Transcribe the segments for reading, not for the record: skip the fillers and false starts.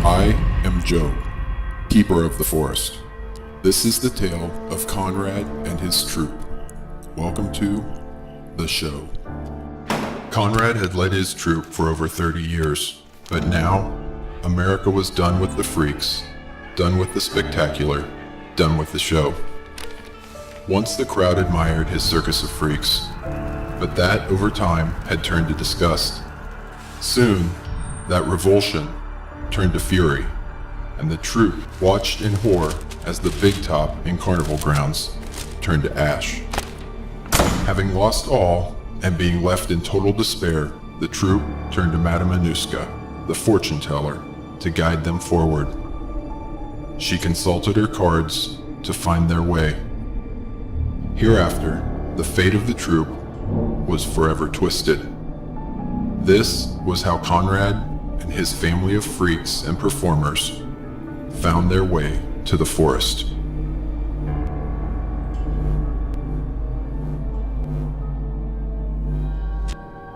I am Job, keeper of the forest. This is the tale of Conrad and his troop. Welcome to the show. Conrad had led his troop for over 30 years, but now America was done with the freaks, done with the spectacular, done with the show. Once the crowd admired his circus of freaks, but that over time had turned to disgust. Soon, that revulsion turned to fury, and the troop watched in horror as the big top in carnival grounds turned to ash. Having lost all and being left in total despair, the troop turned to Madame Anuska, the fortune teller, to guide them forward. She consulted her cards to find their way. Hereafter, the fate of the troop was forever twisted. This was how Conrad and his family of freaks and performers found their way to the forest.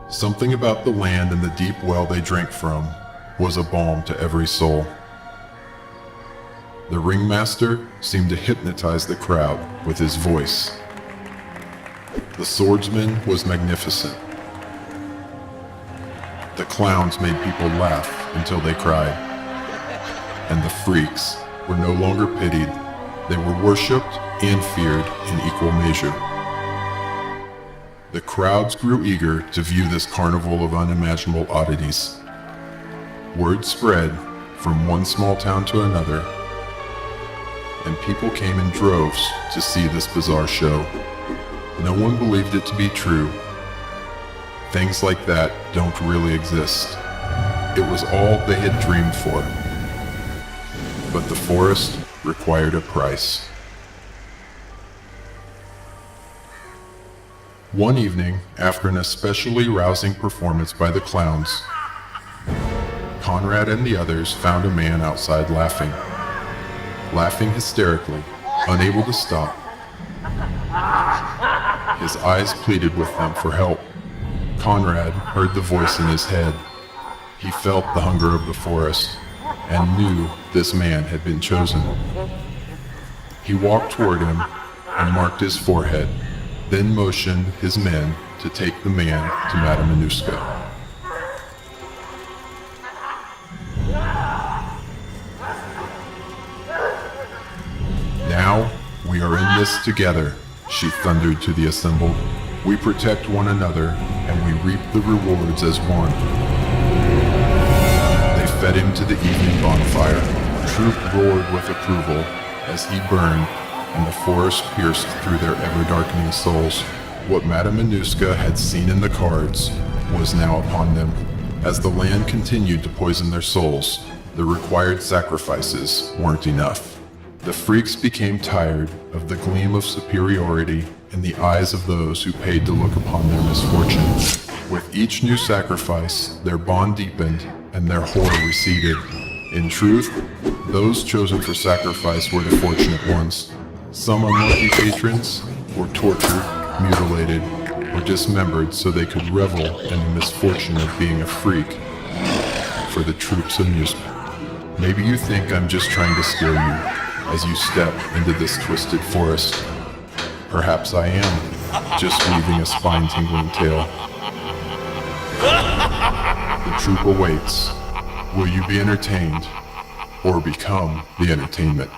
Something about the land and the deep well they drank from was a balm to every soul. The ringmaster seemed to hypnotize the crowd with his voice. The swordsman was magnificent. The clowns made people laugh until they cried. And the freaks were no longer pitied. They were worshipped and feared in equal measure. The crowds grew eager to view this carnival of unimaginable oddities. Word spread from one small town to another, and people came in droves to see this bizarre show. No one believed it to be true. Things like that don't really exist. It was all they had dreamed for. But the forest required a price. One evening, after an especially rousing performance by the clowns, Conrad and the others found a man outside laughing hysterically, unable to stop. His eyes pleaded with them for help. Conrad heard the voice in his head. He felt the hunger of the forest and knew this man had been chosen. He walked toward him and marked his forehead, then motioned his men to take the man to Madame Anuska. Now we are in this together, she thundered to the assembled. We protect one another, and we reap the rewards as one. They fed him to the evening bonfire. The troop roared with approval as he burned, and the forest pierced through their ever-darkening souls. What Madame Anuska had seen in the cards was now upon them. As the land continued to poison their souls, the required sacrifices weren't enough. The freaks became tired of the gleam of superiority in the eyes of those who paid to look upon their misfortune. With each new sacrifice, their bond deepened and their horror receded. In truth, those chosen for sacrifice were the fortunate ones. Some unlucky patrons were tortured, mutilated, or dismembered so they could revel in the misfortune of being a freak for the troop's amusement. Maybe you think I'm just trying to scare you as you step into this twisted forest. Perhaps I am, just weaving a spine-tingling tale. The troop awaits. Will you be entertained, or become the entertainment?